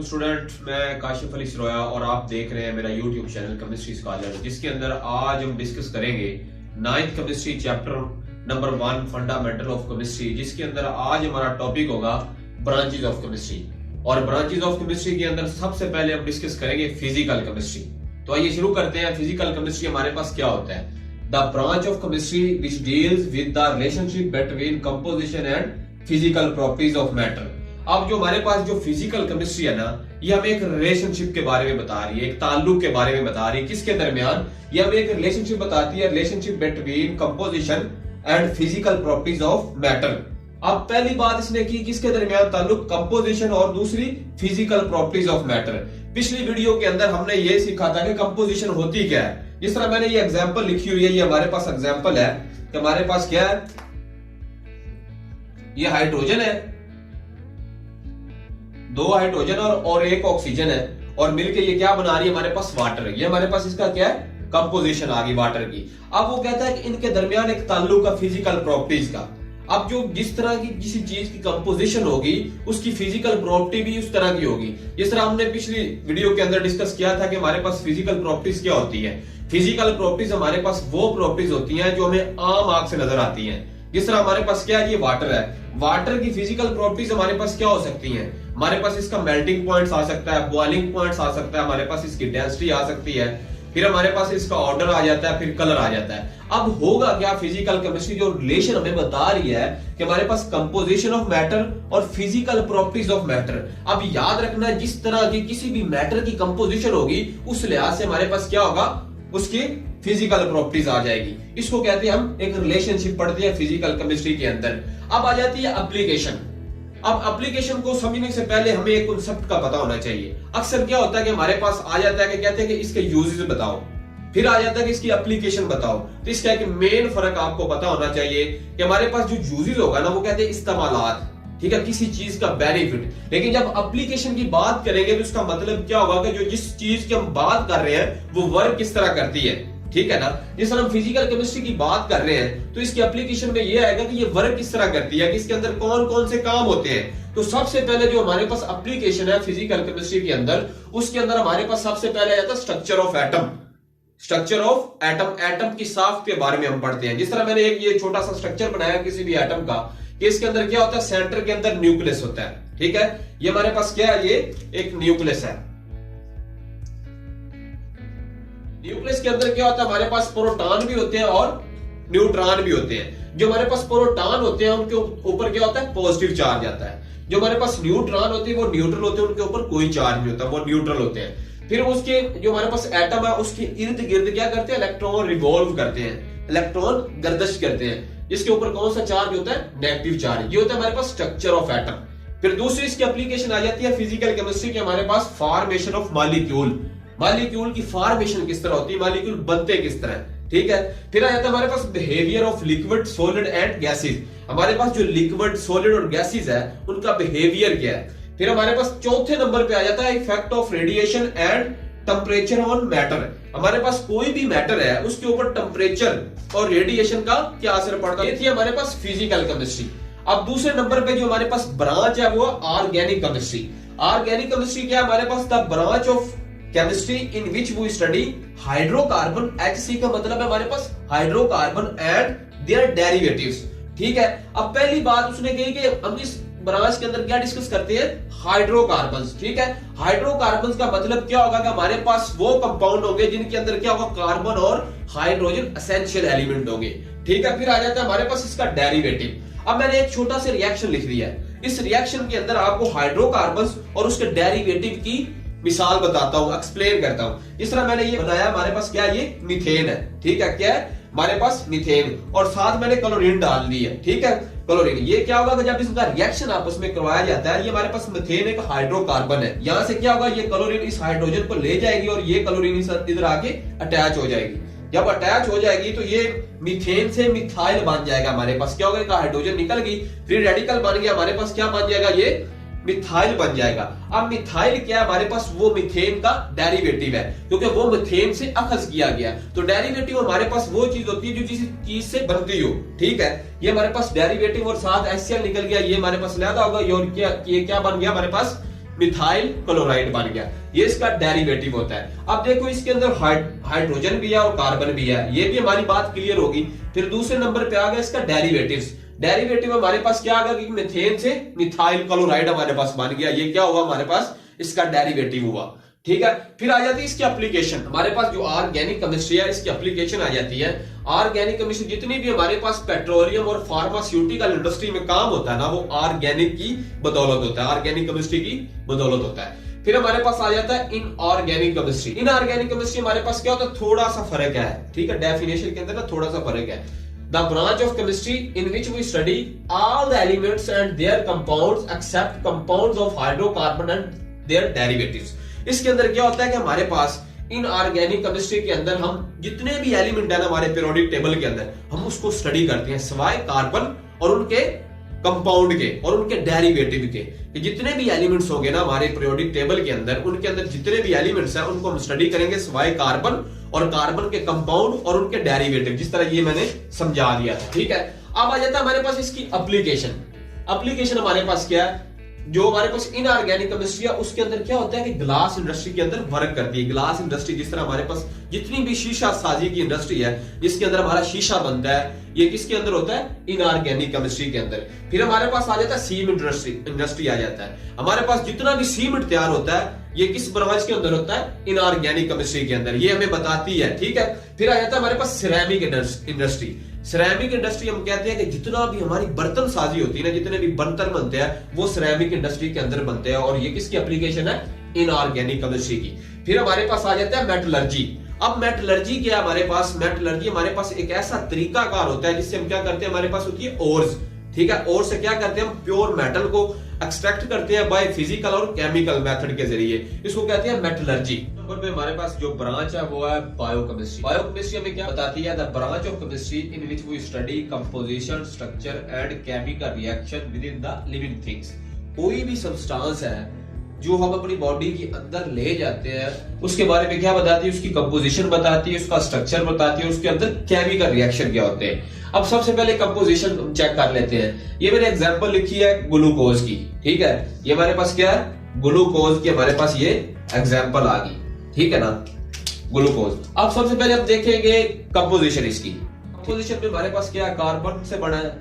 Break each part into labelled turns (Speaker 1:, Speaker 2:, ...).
Speaker 1: Student, मैं काशिफ अली सरोया और आप देख रहे हैं मेरा यूट्यूब चैनल केमिस्ट्री स्कॉलर, जिसके अंदर आज हम डिस्कस करेंगे 9th chemistry chapter number 1 fundamental of chemistry, जिसके अंदर आज हमारा टॉपिक होगा ब्रांचेस ऑफ केमिस्ट्री। और ब्रांचेस ऑफ केमिस्ट्री के अंदर सबसे पहले हम डिस्कस करेंगे फिजिकल केमिस्ट्री। तो आइए शुरू करते हैं। फिजिकल केमिस्ट्री हमारे पास क्या होता है? The branch of chemistry which deals with the relationship between composition and physical properties of matter. अब जो हमारे पास जो फिजिकल केमिस्ट्री है ना, ये हमें एक रिलेशनशिप के बारे में बता रही है, एक ताल्लुक के बारे में बता रही है। किसके दरमियान? ये हमें एक रिलेशनशिप बताती है, relationship between composition and physical properties of matter. अब पहली बात इसने की, किसके दरमियान ताल्लुक? कंपोजिशन और दूसरी फिजिकल प्रॉपर्टीज ऑफ मैटर। पिछली वीडियो के अंदर हमने ये सीखा था कि कंपोजिशन होती क्या है। जिस तरह मैंने ये एग्जांपल लिखी हुई है, ये हमारे पास एग्जांपल है कि हमारे पास क्या है, ये हाइड्रोजन है, 2 हाइड्रोजन और 1 ऑक्सीजन है, और मिलके ये क्या बना रही है? हमारे पास वाटर है। ये हमारे पास इसका क्या है? कंपोजिशन आ गई वाटर की। अब वो कहता है कि इनके दरमियान एक ताल्लुक है फिजिकल प्रॉपर्टीज का। अब जो जिस तरह की किसी चीज की कंपोजिशन होगी, उसकी फिजिकल प्रॉपर्टी भी उस तरह की होगी। जिस तरह हमने पिछली वीडियो के अंदर डिस्कस किया था कि हमारे पास फिजिकल प्रॉपर्टीज क्या होती है। फिजिकल प्रॉपर्टीज हमारे पास वो प्रॉपर्टीज होती हैं जो हमें आम आंख से नजर आती हैं। जिस तरह हमारे पास क्या है, ये वाटर है, वाटर की फिजिकल प्रॉपर्टीज हमारे पास क्या हो सकती हैं? हमारे पास इसका मेल्टिंग पॉइंट्स आ सकता है, बॉइलिंग पॉइंट्स आ सकता है, हमारे पास इसकी डेंसिटी आ सकती है, फिर हमारे पास इसका ऑर्डर आ जाता है, फिर कलर आ जाता है। अब होगा क्या? फिजिकल केमिस्ट्री जो रिलेशन हमें बता रही है कि हमारे पास कंपोजिशन ऑफ मैटर और फिजिकल प्रॉपर्टीज ऑफ मैटर। अब याद रखना, जिस तरह की किसी भी मैटर की कंपोजिशन होगी, उस लिहाज से हमारे पास क्या होगा? उसकी फिजिकल प्रॉपर्टीज आ जाएगी। इसको कहते हैं हम एक रिलेशनशिप पढ़ते हैं फिजिकल केमिस्ट्री के अंदर। अब आ जाती है एप्लीकेशन। अब एप्लीकेशन को समझने से पहले हमें एक कांसेप्ट का पता होना चाहिए। अक्सर क्या होता है कि हमारे पास आ जाता है कि कहते हैं कि इसके यूजेस बताओ, फिर आ जाता है कि इसकी एप्लीकेशन बताओ। तो इसका एक मेन फर्क आपको पता होना चाहिए कि हमारे पास जो यूजेस होगा ना, वो कहते हैं इस्तेमालात, ठीक है, किसी चीज का बेनिफिट। लेकिन जब एप्लीकेशन की बात करेंगे तो इसका मतलब क्या होगा कि जो जिस चीज की हम बात कर रहे हैं वो वर्क किस तरह करती है, ठीक है ना। जिस तरह हम फिजिकल केमिस्ट्री की बात कर रहे हैं तो इसकी एप्लीकेशन में ये आएगा कि ये वर्क किस तरह करती है, कि इसके अंदर कौन कौन से काम होते हैं। तो सबसे पहले जो हमारे पास एप्लीकेशन है फिजिकल केमिस्ट्री के अंदर, उसके अंदर हमारे पास सबसे पहले आता है structure of atom. Structure of atom, atom की साख्त के बारे में हम पढ़ते हैं। जिस तरह मैंने एक ये छोटा सा स्ट्रक्चर बनाया किसी भी एटम का, कि इसके अंदर क्या होता है? सेंटर के अंदर न्यूक्लियस होता है, ठीक है। ये हमारे पास क्या है? ये एक न्यूक्लियस है। न्यूक्लियस के अंदर क्या होता है? हमारे पास प्रोटॉन भी होते हैं और न्यूट्रॉन भी होते हैं। जो हमारे पास प्रोटॉन होते हैं उनके ऊपर क्या होता है? पॉजिटिव चार्ज आता है। जो हमारे पास न्यूट्रॉन होते हैं वो न्यूट्रल होते हैं, उनके ऊपर कोई चार्ज नहीं होता, वो न्यूट्रल होते हैं। फिर उसके जो हमारे पास एटम है, उसके इर्द गिर्द क्या करते हैं? इलेक्ट्रॉन रिवॉल्व करते हैं, इलेक्ट्रॉन गर्दिश करते हैं। इसके ऊपर कौन सा चार्ज होता है? Negative charge. ये होता है हमारे पास स्ट्रक्चर ऑफ एटम। फिर दूसरी इसकी एप्लीकेशन आ जाती है फिजिकल केमिस्ट्री के हमारे पास फॉर्मेशन ऑफ मॉलिक्यूल। मॉलिक्यूल की फॉर्मेशन किस तरह होती है, मॉलिक्यूल बनते किस तरह, ठीक है। फिर आ जाता है हमारे पास behaviour of liquid, solid and gases. हमारे पास जो लिक्विड, सॉलिड और गैसेस है उनका बिहेवियर क्या है। फिर हमारे पास चौथे नंबर पे आ जाता है effect of radiation and temperature on matter. हमारे पास कोई भी मैटर है उसके ऊपर टेम्परेचर और रेडिएशन का क्या असर पड़ता है। ये थी हमारे पास फिजिकल केमिस्ट्री। अब दूसरे नंबर पे जो हमारे पास ब्रांच है वो ऑर्गेनिक केमिस्ट्री। ऑर्गेनिक केमिस्ट्री क्या है? हमारे पास the branch of chemistry in which we study hydrocarbon. HC का मतलब है हमारे पास हाइड्रोकार्बन एंड देयर डेरिवेटिव्स, ठीक है। अब पहली बात उसने कही कि हम इस ब्रांच के अंदर क्या डिस्कस करते हैं? हाइड्रोकार्बन्स, ठीक है। हाइड्रोकार्बन्स का मतलब क्या होगा कि हमारे पास वो कंपाउंड होंगे जिनके अंदर क्या होगा? कार्बन और हाइड्रोजन एसेंशियल एलिमेंट होंगे, ठीक है। फिर आ जाता है हमारे पास इसका डेरिवेटिव। अब मैंने एक छोटा सा रिएक्शन लिख दिया है। इस रिएक्शन के अंदर आपको हाइड्रोकार्बन्स और उसके डेरिवेटिव की मिसाल बताता हूं, एक्सप्लेन करता हूं। इस तरह मैंने ये बताया, हमारे पास क्या है? ये मीथेन है, ठीक है। क्या है हमारे पास? मीथेन। और साथ मैंने क्लोरीन डाल दी है, ठीक है। क्लोरीन, ये क्या होगा कि जब इसका रिएक्शन आपस में करवाया जाता है, ये हमारे पास मीथेन एक हाइड्रोकार्बन है। यहां से क्या होगा? ये क्लोरीन इस हाइड्रोजन को ले जाएगी और ये क्लोरीन इधर आके अटैच हो जाएगी। जब अटैच हो जाएगी तो ये मीथेन से मिथाइल बन जाएगा। हमारे पास क्या होगा? हाइड्रोजन निकल गई, फिर रेडिकल बन गया, हमारे पास क्या बन जाएगा? ये मिथाइल बन जाएगा। अब मिथाइल क्या है? हमारे पास वो मीथेन का डेरिवेटिव है, क्योंकि वो मीथेन से अखज किया गया। तो डेरिवेटिव हमारे पास वो चीज होती है जो किसी चीज से बनती हो, ठीक है। ये हमारे पास डेरिवेटिव और साथ HCl निकल गया, ये हमारे पास लिहाजा होगा। ये क्या बन गया? हमारे पास मिथाइल क्लोराइड बन गया, ये इसका डेरिवेटिव होता है। अब देखो इसके अंदर हाइड्रोजन भी है और कार्बन भी है, ये भी हमारी बात क्लियर होगी। फिर दूसरे नंबर पे आ गया इसका डेरिवेटिव्स। डेरिवेटिव हमारे पास क्या आ गया कि मीथेन से मिथाइल क्लोराइड हमारे पास बन गया, ये क्या हुआ हमारे पास, इसका डेरिवेटिव हुआ। ठीक है, फिर आ जाती है इसकी एप्लीकेशन। हमारे पास जो ऑर्गेनिक केमिस्ट्री है इसकी एप्लीकेशन आ जाती है। ऑर्गेनिक केमिस्ट्री जितनी भी हमारे पास पेट्रोलियम और फार्मास्यूटिकल इंडस्ट्री में काम होता है ना, वो ऑर्गेनिक की बदौलत होता है, ऑर्गेनिक केमिस्ट्री की बदौलत होता है। फिर हमारे पास आ जाता है इनऑर्गेनिक केमिस्ट्री। इनऑर्गेनिक केमिस्ट्री हमारे पास क्या होता है, थोड़ा सा फर्क है, ठीक है, डेफिनेशन के अंदर ना थोड़ा सा फर्क है। The branch of chemistry in which we study all the elements and their compounds except compounds of hydrocarbon and their derivatives. इसके अंदर क्या होता है कि हमारे पास इनऑर्गेनिक केमिस्ट्री के अंदर हम जितने भी एलिमेंट है ना हमारे पीरियोडिक टेबल के अंदर, हम उसको स्टडी करते हैं सिवाय कार्बन और उनके कंपाउंड के और उनके डेरिवेटिव के। कि जितने भी एलिमेंट्स होंगे ना हमारे पीरियोडिक टेबल के अंदर, उनके अंदर जितने भी एलिमेंट्स हैं उनको हम स्टडी करेंगे सिवाय कार्बन और कार्बन के कंपाउंड और उनके डेरिवेटिव, जिस तरह ये मैंने समझा दिया था। ठीक है, अब आ जाता है हमारे पास इसकी एप्लीकेशन। एप्लीकेशन हमारे पास क्या है, जो हमारे पास इनऑर्गेनिक केमिस्ट्री है उसके अंदर क्या होता है कि ग्लास इंडस्ट्री के अंदर वर्क करती है। ग्लास इंडस्ट्री, जिस तरह हमारे पास जितनी भी शीशा साजी की इंडस्ट्री है जिसके अंदर हमारा शीशा बनता है, ये किसके अंदर होता है, इनऑर्गेनिक केमिस्ट्री के अंदर। फिर हमारे पास आ जाता है सीमेंट इंडस्ट्री आ जाता है। हमारे पास जितना भी सीमेंट तैयार होता है ये किस ब्रांच के अंदर होता है, इनऑर्गेनिक केमिस्ट्री के अंदर, ये हमें बताती है। ठीक है, फिर आ जाता है हमारे पास सिरेमिक इंडस्ट्री। सिरेमिक इंडस्ट्री हम कहते हैं कि जितना भी हमारी बर्तन साजी होती है ना, जितने भी बर्तन बनते हैं वो सिरेमिक इंडस्ट्री के अंदर बनते हैं, और ये किसकी एप्लीकेशन है, इनऑर्गेनिक केमिस्ट्री की। फिर हमारे पास आ जाता है मेटलर्जी। अब मेटलर्जी क्या है हमारे पास, मेटलर्जी हमारे पास एक ऐसा तरीकाकार होता है जिससे हम क्या करते हैं, हमारे पास होती है ओर्स। ठीक है, और से क्या करते हैं, हम प्योर मेटल को एक्सट्रैक्ट करते हैं बाय फिजिकल और केमिकल मेथड के जरिए, इसको कहते हैं मेटलर्जी। नंबर पे हमारे पास जो ब्रांच है वो है बायोकेमिस्ट्री। बायोकेमिस्ट्री हमें क्या बताती है, the branch of chemistry in which we study composition, structure and chemical reaction within the living things. कोई भी सब्सटेंस है जो हम अपनी बॉडी के अंदर ले जाते हैं उसके बारे में क्या बताती है, उसकी कंपोजिशन बताती है, उसका स्ट्रक्चर बताती है, उसके अंदर केमिकल रिएक्शन क्या होते हैं। अब सबसे पहले कंपोजिशन चेक कर लेते हैं। ये मैंने एग्जांपल लिखी है ग्लूकोज की। ठीक है, ये हमारे पास क्या है, ग्लूकोज की हमारे पास ये एग्जांपल आ गई। ठीक है ना, ग्लूकोज। अब सबसे पहले हम देखेंगे कंपोजिशन इसकी। कंपोजिशन में हमारे पास क्या है, कार्बन से बना है,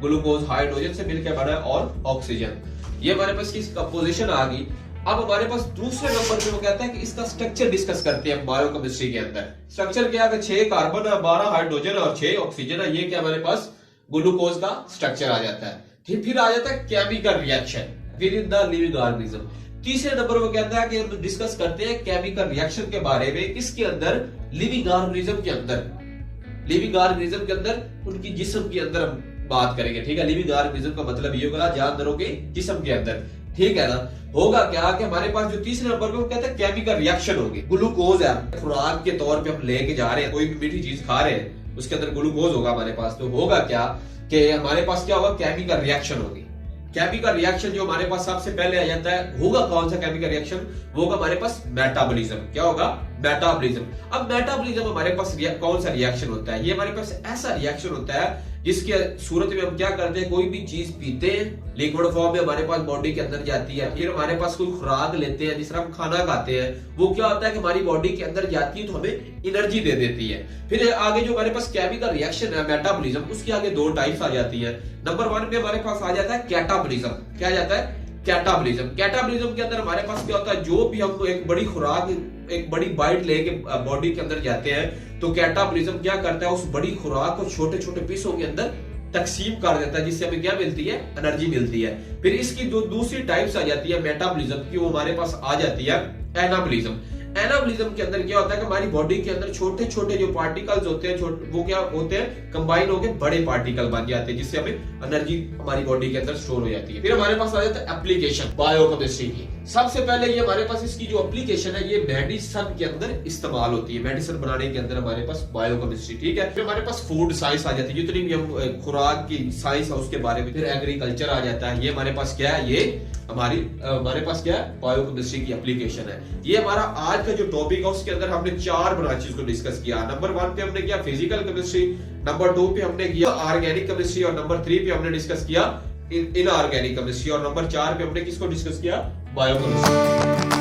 Speaker 1: ग्लूकोज हाइड्रोजन से मिलकर बना है और ऑक्सीजन, ये हमारे पास की कंपोजिशन आ गई। अब हमारे पास दूसरे नंबर पे वो कहता है कि इसका स्ट्रक्चर डिस्कस करते हैं बायोकेमिस्ट्री के अंदर। स्ट्रक्चर क्या है, 6 कार्बन है, 12 हाइड्रोजन और 6 ऑक्सीजन है, ये क्या हमारे पास ग्लूकोज का स्ट्रक्चर आ जाता है। फिर आ जाता है chemical reaction within the living organism. तीसरे नंबर पे कहता है कि हम डिस्कस करते हैं केमिकल रिएक्शन के बारे में, किसके अंदर, लिविंग ऑर्गेनिज्म के अंदर। लिविंग ऑर्गेनिज्म के अंदर उनकी जिस्म के अंदर हम बात करेंगे। ठीक है, लिविंग ऑर्गेनिज्म का मतलब ये होगा जानवरों के जिस्म के अंदर। ठीक है ना, होगा क्या कि हमारे पास जो तीसरे नंबर पे वो कहते हैं केमिकल रिएक्शन होगी। ग्लूकोज है, खुराक के तौर पे हम लेके जा रहे हैं, कोई भी मीठी चीज खा रहे हैं उसके अंदर ग्लूकोज होगा हमारे पास, तो होगा क्या कि हमारे पास क्या होगा, केमिकल रिएक्शन होगी। केमिकल रिएक्शन जो हमारे पास सबसे पहले आ जाता है, होगा कौन सा केमिकल रिएक्शन, वो होगा हमारे पास मेटाबॉलिज्म। क्या होगा, मेटाबॉलिज्म। अब मेटाबॉलिज्म हमारे पास कौन सा रिएक्शन होता है, ये हमारे पास ऐसा रिएक्शन होता है जिसके सूरत में हम क्या करते हैं, कोई भी चीज पीते हैं लिक्विड फॉर्म में हमारे पास बॉडी के अंदर जाती है, फिर हमारे पास कोई खुराक लेते हैं, जिस तरह हम खाना खाते हैं, वो क्या होता है कि हमारी बॉडी के अंदर जाती है तो हमें एनर्जी दे देती है। फिर आगे जो हमारे पास केमिकल रिएक्शन है मेटाबॉलिज्म, उसकी आगे 2 टाइप्स आ जाती है। नंबर 1 पे हमारे पास आ जाता है कैटाबॉलिज्म। क्या आ जाता है, कैटाबॉलिज्म। कैटाबॉलिज्म के अंदर हमारे पास क्या होता है, जो भी हम एक बड़ी खुराक, एक बड़ी बाइट लेके बॉडी के अंदर जाते हैं तो कैटाबॉलिज्म क्या करता है, उस बड़ी खुराक को छोटे छोटे पीसों के अंदर तकसीम कर देता है, जिससे हमें क्या मिलती है, एनर्जी मिलती है। फिर इसकी जो दूसरी टाइप्स आ जाती है मेटाबॉलिज्म की, वो हमारे पास आ जाती है एनाबॉलिज्म। एनाबॉलिज्म के अंदर क्या होता है कि हमारी बॉडी के अंदर छोटे छोटे जो पार्टिकल्स होते हैं, वो क्या होते हैं, कंबाइन होकर बड़े पार्टिकल बन जाते हैं, जिससे हमें एनर्जी हमारी बॉडी के अंदर स्टोर हो जाती है। फिर हमारे पास आ जाता है एप्लीकेशन बायोकेमिस्ट्री की। सबसे पहले ये हमारे पास इसकी जो एप्लीकेशन है ये मेडिसिन के अंदर इस्तेमाल होती है, मेडिसिन बनाने के अंदर हमारे पास बायोकेमिस्ट्री। ठीक है, फिर हमारे पास फूड साइंस आ जाती है, जितनी भी हम खुराक की साइंस है उसके बारे में। फिर एग्रीकल्चर आ जाता है, ये हमारे पास क्या है, ये हमारे पास क्या है, बायोकेमिस्ट्री की एप्लीकेशन है। ये हमारा आज का जो टॉपिक है उसके अंदर हमने 4 ब्रांचेस को डिस्कस किया। नंबर 1 पे हमने किया फिजिकल केमिस्ट्री, नंबर 2 पे हमने किया ऑर्गेनिक केमिस्ट्री, और नंबर 3 पे हमने डिस्कस किया इनऑर्गेनिक केमिस्ट्री, और नंबर 4 पे हमने किसको डिस्कस किया, बायोकेमिस्ट्री।